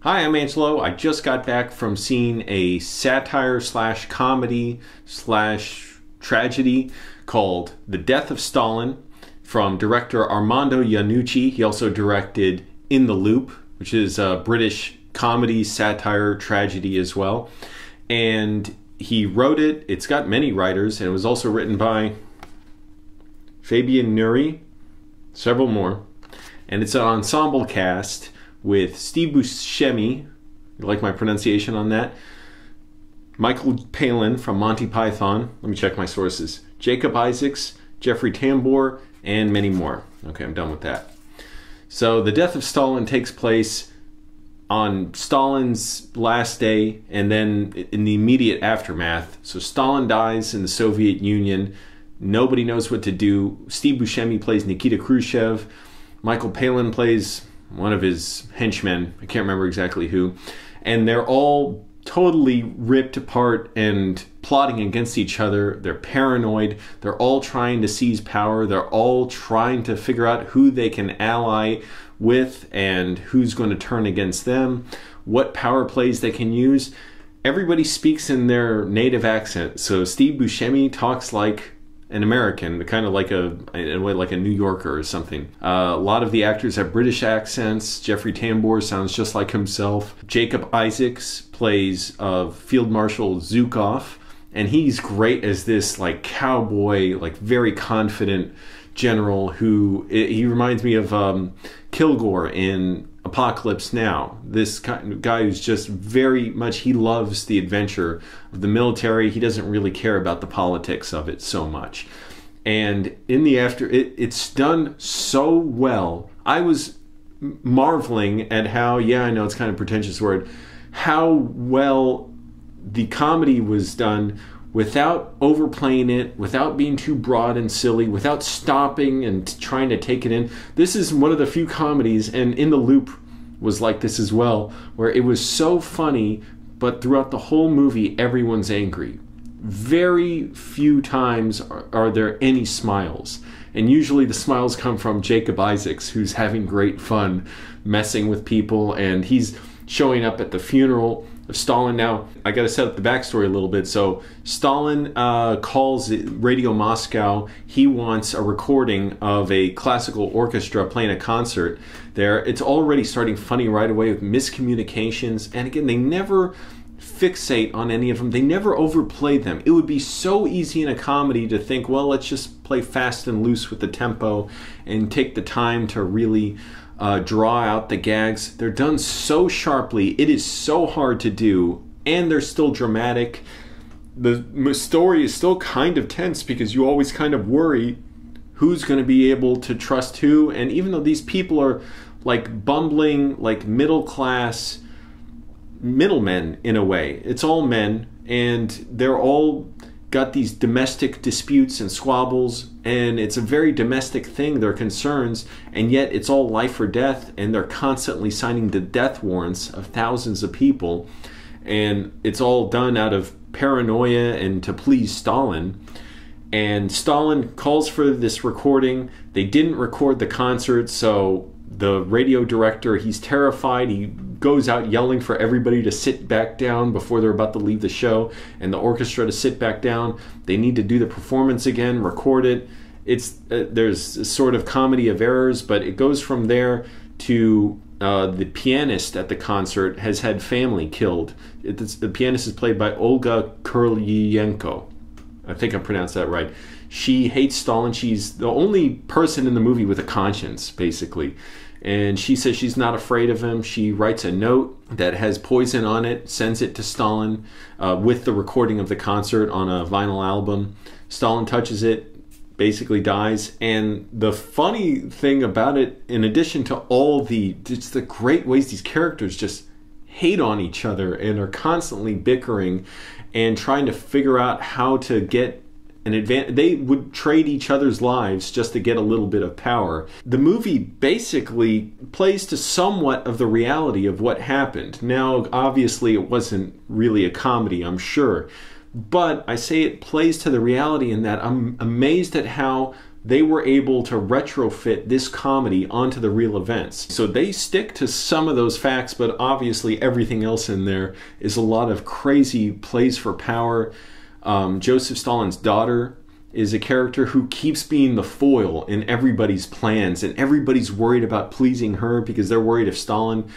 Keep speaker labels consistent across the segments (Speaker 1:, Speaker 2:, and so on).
Speaker 1: Hi, I'm Angelo. I just got back from seeing a satire slash comedy slash tragedy called The Death of Stalin from director Armando Iannucci. He also directed In the Loop, which is a British comedy, satire, tragedy as well. And he wrote it. It's got many writers, and it was also written by Fabian Nuri, several more. And it's an ensemble cast with Steve Buscemi, you like my pronunciation on that, Michael Palin from Monty Python, let me check my sources, Jacob Isaacs, Jeffrey Tambor, and many more. Okay, I'm done with that. So The Death of Stalin takes place on Stalin's last day and then in the immediate aftermath. So Stalin dies in the Soviet Union. Nobody knows what to do. Steve Buscemi plays Nikita Khrushchev. Michael Palin plays one of his henchmen, I can't remember exactly who, and they're all totally ripped apart and plotting against each other. They're paranoid. They're all trying to seize power. They're all trying to figure out who they can ally with and who's going to turn against them, what power plays they can use. Everybody speaks in their native accent. So Steve Buscemi talks like an American, kind of like in a way like a New Yorker or something. A lot of the actors have British accents. Jeffrey Tambor sounds just like himself. Jacob Isaacs plays Field Marshal Zhukov, and he's great as this like cowboy, like very confident general who he reminds me of Kilgore in Apocalypse Now. This guy who's just very much, he loves the adventure of the military. He doesn't really care about the politics of it so much. And in the it's done so well. I was marveling at how, yeah, I know it's kind of a pretentious word, how well the comedy was done without overplaying it, without being too broad and silly, without stopping and trying to take it in. This is one of the few comedies, and In the Loop was like this as well, where it was so funny, but throughout the whole movie, everyone's angry. Very few times are there any smiles. And usually the smiles come from Jacob Isaacs, who's having great fun messing with people, and he's showing up at the funeral of Stalin. Now, I got to set up the backstory a little bit. So Stalin calls Radio Moscow. He wants a recording of a classical orchestra playing a concert there. It's already starting funny right away with miscommunications. And again, they never fixate on any of them. They never overplay them. It would be so easy in a comedy to think, well, let's just play fast and loose with the tempo and take the time to really draw out the gags. They're done so sharply. It is so hard to do, and they're still dramatic. The story is still kind of tense because you always kind of worry who's going to be able to trust who. And even though these people are like bumbling, like middle-class middlemen in a way, it's all men, and they're all got these domestic disputes and squabbles, and it's a very domestic thing, their concerns, and yet it's all life or death, and they're constantly signing the death warrants of thousands of people, and it's all done out of paranoia and to please Stalin. And Stalin calls for this recording. They didn't record the concert, so the radio director, he's terrified. He goes out yelling for everybody to sit back down before they're about to leave the show, and the orchestra to sit back down. They need to do the performance again, record it. There's a sort of comedy of errors, but it goes from there to the pianist at the concert has had family killed. The pianist is played by Olga Kurlyenko. I think I pronounced that right. She hates Stalin. She's the only person in the movie with a conscience, basically. And she says she's not afraid of him. She writes a note that has poison on it, sends it to Stalin with the recording of the concert on a vinyl album. Stalin touches it, basically dies. And the funny thing about it, in addition to all the great ways these characters just hate on each other and are constantly bickering and trying to figure out how to get an advantage. They would trade each other's lives just to get a little bit of power. The movie basically plays to somewhat of the reality of what happened. Now, obviously, it wasn't really a comedy, I'm sure. But I say it plays to the reality in that I'm amazed at how they were able to retrofit this comedy onto the real events. So they stick to some of those facts, but obviously everything else in there is a lot of crazy plays for power. Joseph Stalin's daughter is a character who keeps being the foil in everybody's plans, and everybody's worried about pleasing her because they're worried if Stalin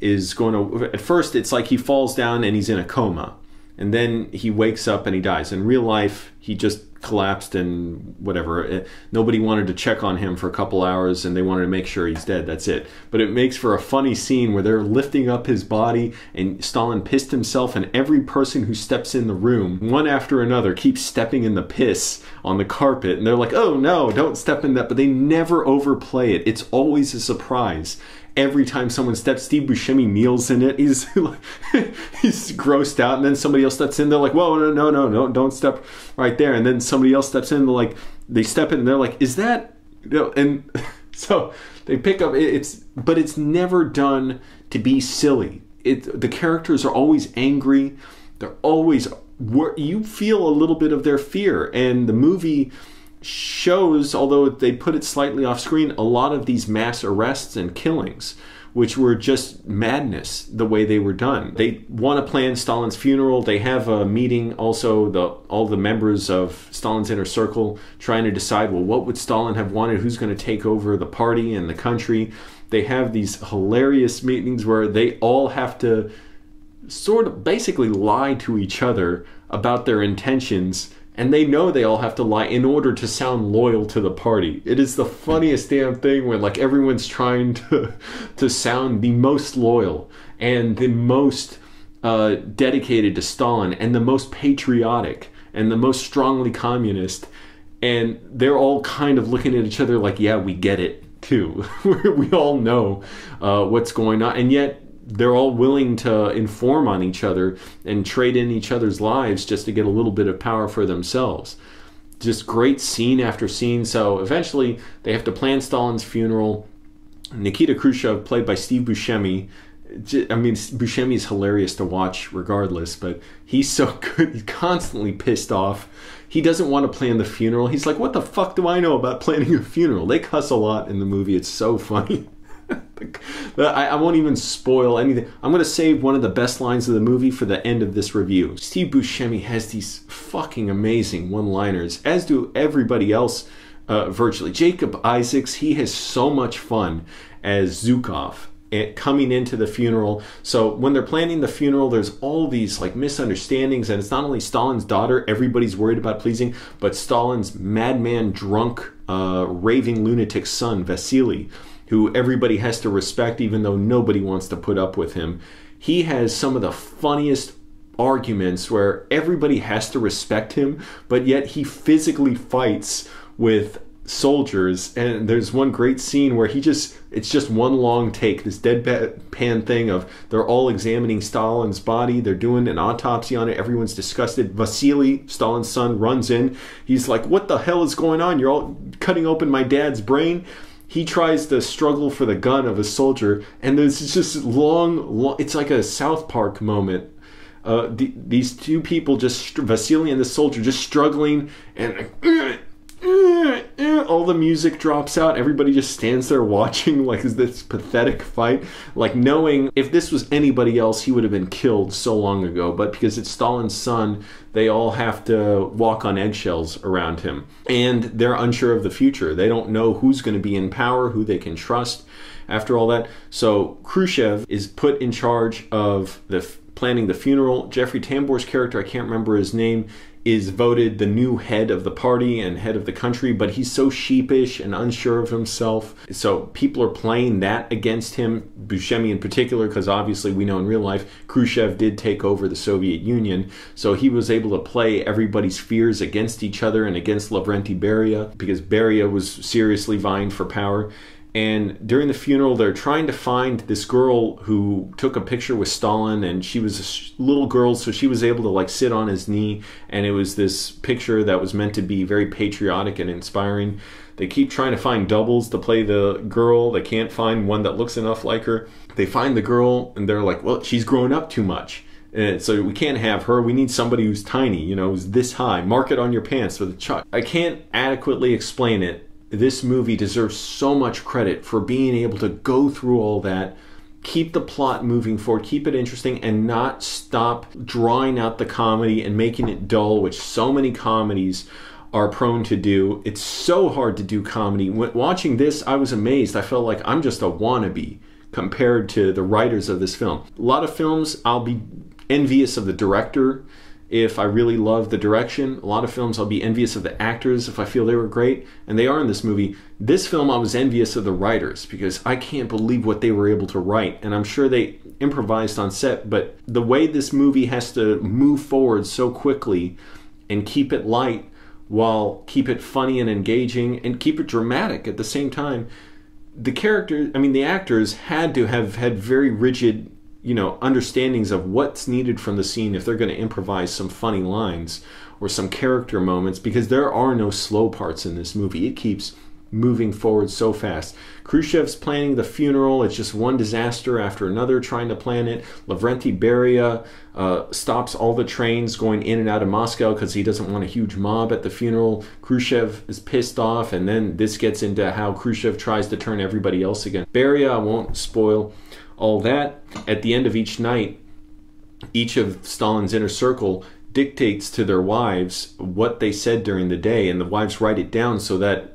Speaker 1: is going to... At first, it's like he falls down and he's in a coma, and then he wakes up and he dies. In real life, he just collapsed and whatever. Nobody wanted to check on him for a couple hours, and they wanted to make sure he's dead. That's it. But it makes for a funny scene where they're lifting up his body, and Stalin pissed himself, and every person who steps in the room, one after another, keeps stepping in the piss on the carpet, and they're like, oh no, don't step in that. But they never overplay it. It's always a surprise. Every time someone steps, Steve Buscemi kneels in it. He's he's grossed out, and then somebody else steps in. They're like, "Whoa, no, don't step right there." And then somebody else steps in. They step in, and they're like, "Is that?" And so they pick up. But it's never done to be silly. The characters are always angry. They're always... You feel a little bit of their fear, and the movie shows, although they put it slightly off screen, a lot of these mass arrests and killings, which were just madness the way they were done. They want to plan Stalin's funeral. They have a meeting, also all the members of Stalin's inner circle trying to decide, well, what would Stalin have wanted? Who's going to take over the party and the country? They have these hilarious meetings where they all have to sort of basically lie to each other about their intentions, and they know they all have to lie in order to sound loyal to the party. It is the funniest damn thing when like everyone's trying to sound the most loyal and the most dedicated to Stalin and the most patriotic and the most strongly communist, and they're all kind of looking at each other like, yeah, we get it too. We all know what's going on, and yet they're all willing to inform on each other and trade in each other's lives just to get a little bit of power for themselves. Just great scene after scene. So eventually they have to plan Stalin's funeral. Nikita Khrushchev, played by Steve Buscemi. I mean, Buscemi is hilarious to watch regardless, but he's so good. He's constantly pissed off. He doesn't want to plan the funeral. He's like, what the fuck do I know about planning a funeral? They cuss a lot in the movie. It's so funny. I won't even spoil anything. I'm going to save one of the best lines of the movie for the end of this review. Steve Buscemi has these fucking amazing one-liners, as do everybody else virtually. Jacob Isaacs, he has so much fun as Zhukov coming into the funeral. So when they're planning the funeral, there's all these like misunderstandings, and it's not only Stalin's daughter everybody's worried about pleasing, but Stalin's madman, drunk, raving lunatic son, Vasily, who everybody has to respect even though nobody wants to put up with him. He has some of the funniest arguments where everybody has to respect him, but yet he physically fights with soldiers. And there's one great scene where it's just one long take, this deadpan thing of they're all examining Stalin's body, they're doing an autopsy on it, everyone's disgusted. Vasily, Stalin's son, runs in. He's like, what the hell is going on? You're all cutting open my dad's brain. He tries to struggle for the gun of a soldier, and there's just long, it's like a South Park moment. These two people, Vasily and the soldier, just struggling, and all the music drops out. Everybody just stands there watching like this pathetic fight, like knowing if this was anybody else, he would have been killed so long ago. But because it's Stalin's son, they all have to walk on eggshells around him. And they're unsure of the future. They don't know who's going to be in power, who they can trust after all that. So Khrushchev is put in charge of planning the funeral. Jeffrey Tambor's character, I can't remember his name, is voted the new head of the party and head of the country, but he's so sheepish and unsure of himself. So people are playing that against him, Buscemi in particular, because obviously we know in real life Khrushchev did take over the Soviet Union, so he was able to play everybody's fears against each other and against Lavrenti Beria, because Beria was seriously vying for power. And during the funeral, they're trying to find this girl who took a picture with Stalin, and she was a little girl, so she was able to like sit on his knee, and it was this picture that was meant to be very patriotic and inspiring. They keep trying to find doubles to play the girl. They can't find one that looks enough like her. They find the girl, and they're like, well, she's grown up too much. And so we can't have her. We need somebody who's tiny, you know, who's this high. Mark it on your pants with a chuck. I can't adequately explain it this movie deserves so much credit for being able to go through all that, keep the plot moving forward, keep it interesting, and not stop drawing out the comedy and making it dull, which so many comedies are prone to do. It's so hard to do comedy. Watching this, I was amazed. I felt like I'm just a wannabe compared to the writers of this film. A lot of films, I'll be envious of the director if I really love the direction. A lot of films I'll be envious of the actors if I feel they were great, and they are in this movie. This film I was envious of the writers because I can't believe what they were able to write, and I'm sure they improvised on set, but the way this movie has to move forward so quickly and keep it light while keep it funny and engaging and keep it dramatic at the same time. The actors had to have had very rigid understandings of what's needed from the scene if they're going to improvise some funny lines or some character moments, because there are no slow parts in this movie. It keeps moving forward so fast. Khrushchev's planning the funeral. It's just one disaster after another trying to plan it. Lavrenti Beria stops all the trains going in and out of Moscow because he doesn't want a huge mob at the funeral. Khrushchev is pissed off, and then this gets into how Khrushchev tries to turn everybody else against Beria. I won't spoil all that. At the end of each night, each of Stalin's inner circle dictates to their wives what they said during the day, and the wives write it down so that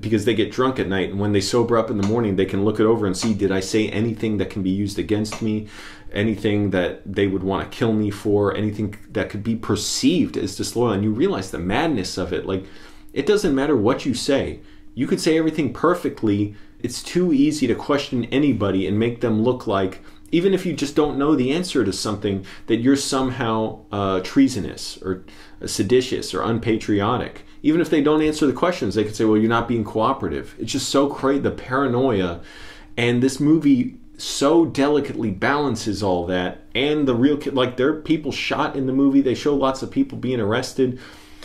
Speaker 1: because they get drunk at night, and when they sober up in the morning, they can look it over and see, did I say anything that can be used against me, anything that they would want to kill me for, anything that could be perceived as disloyal. And you realize the madness of it. Like, it doesn't matter what you say. You could say everything perfectly. It's too easy to question anybody and make them look like, even if you just don't know the answer to something, that you're somehow treasonous or seditious or unpatriotic. Even if they don't answer the questions, they could say, well, you're not being cooperative. It's just so crazy, the paranoia. And this movie so delicately balances all that. And the real, like, there are people shot in the movie. They show lots of people being arrested.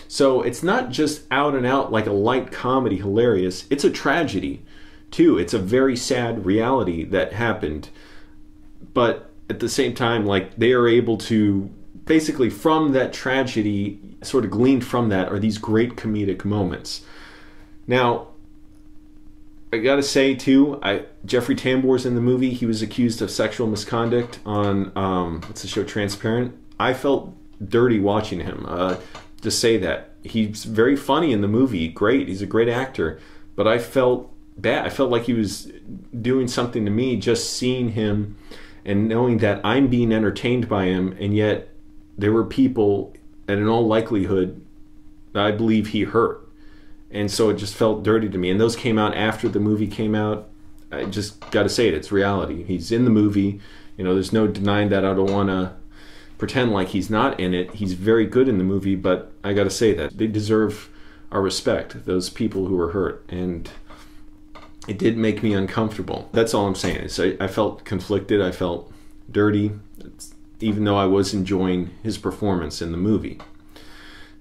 Speaker 1: So it's not just out and out like a light comedy, hilarious. It's a tragedy, too. It's a very sad reality that happened. But at the same time, like, they are able to basically, from that tragedy, sort of gleaned from that are these great comedic moments. Now, I gotta say too, Jeffrey Tambor's in the movie. He was accused of sexual misconduct on what's the show, Transparent. I felt dirty watching him. To say that he's very funny in the movie, great. He's a great actor, but I felt bad. I felt like he was doing something to me just seeing him and knowing that I'm being entertained by him, and yet there were people, and in all likelihood, I believe he hurt. And so it just felt dirty to me. And those came out after the movie came out. I just got to say it. It's reality. He's in the movie. There's no denying that. I don't want to pretend like he's not in it. He's very good in the movie, but I got to say that they deserve our respect, those people who were hurt. And it did make me uncomfortable. That's all I'm saying. I felt conflicted. I felt dirty, even though I was enjoying his performance in the movie.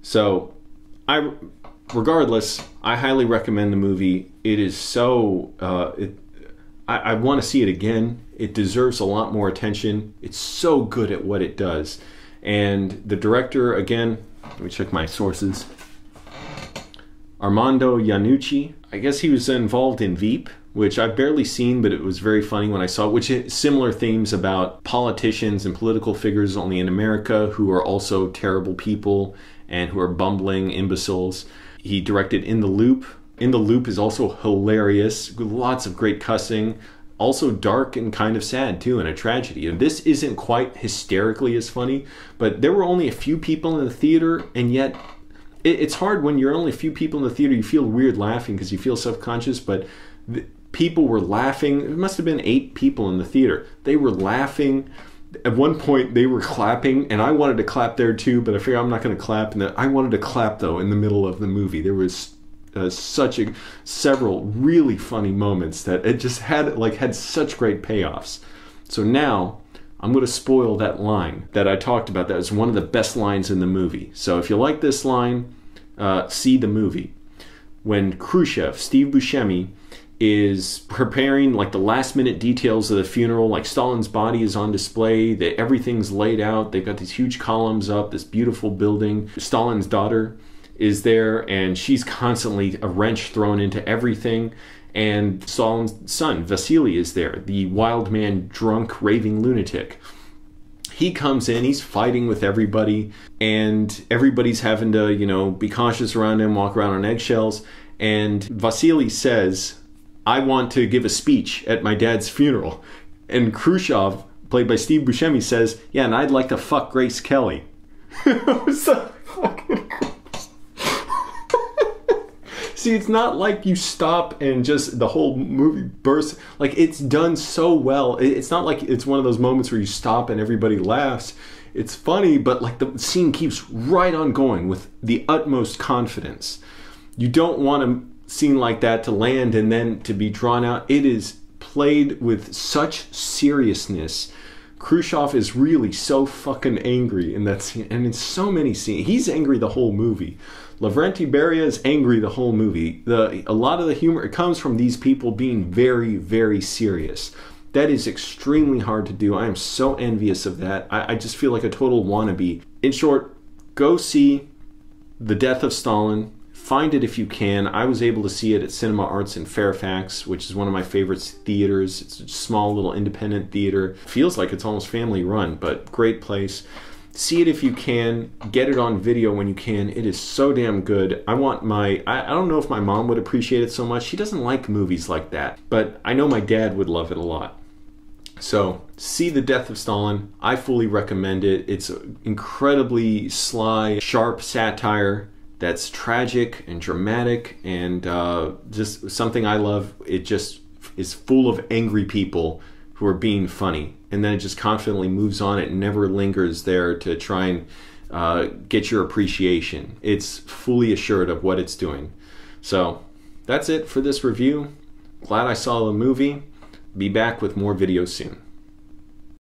Speaker 1: So, regardless, I highly recommend the movie. It is so, I want to see it again. It deserves a lot more attention. It's so good at what it does. And the director, again, let me check my sources. Armando Iannucci. I guess he was involved in Veep, which I've barely seen, but it was very funny when I saw it, which is similar themes about politicians and political figures only in America who are also terrible people and who are bumbling imbeciles. He directed In the Loop. In the Loop is also hilarious, with lots of great cussing, also dark and kind of sad too, and a tragedy. And this isn't quite hysterically as funny, but there were only a few people in the theater, and yet it's hard when you're only a few people in the theater. You feel weird laughing because you feel self-conscious, but people were laughing. It must have been 8 people in the theater. They were laughing. At one point, they were clapping, and I wanted to clap there too, but I figured I'm not going to clap. And I wanted to clap, though, in the middle of the movie. There was several really funny moments that it just had such great payoffs. So now I'm going to spoil that line that I talked about. That was one of the best lines in the movie. So if you like this line, see the movie. When Khrushchev, Steve Buscemi, is preparing like the last minute details of the funeral, like Stalin's body is on display, everything's laid out, they've got these huge columns up, this beautiful building. Stalin's daughter is there, and she's constantly a wrench thrown into everything. And Stalin's son, Vasily, is there, the wild man, drunk, raving lunatic. He comes in, he's fighting with everybody, and everybody's having to, you know, be cautious around him, walk around on eggshells. And Vasily says, I want to give a speech at my dad's funeral. And Khrushchev, played by Steve Buscemi, says, yeah, and I'd like to fuck Grace Kelly. So fucking... See, it's not like you stop and just the whole movie bursts. Like, it's done so well. It's not like it's one of those moments where you stop and everybody laughs. It's funny, but like the scene keeps right on going with the utmost confidence. You don't want a scene like that to land and then to be drawn out. It is played with such seriousness. Khrushchev is really so fucking angry in that scene, and in so many scenes. He's angry the whole movie. Lavrenti Beria is angry the whole movie. A lot of the humor, it comes from these people being very, very serious. That is extremely hard to do. I am so envious of that. I just feel like a total wannabe. In short, go see The Death of Stalin. Find it if you can. I was able to see it at Cinema Arts in Fairfax, which is one of my favorite theaters. It's a small little independent theater. Feels like it's almost family run, but great place. See it if you can. Get it on video when you can. It is so damn good. I don't know if my mom would appreciate it so much. She doesn't like movies like that, but I know my dad would love it a lot. So, see The Death of Stalin. I fully recommend it. It's an incredibly sly, sharp satire that's tragic and dramatic, and just something I love. It just is full of angry people who are being funny, and then it just confidently moves on. It never lingers there to try and get your appreciation. It's fully assured of what it's doing. So that's it for this review. Glad I saw the movie. Be back with more videos soon.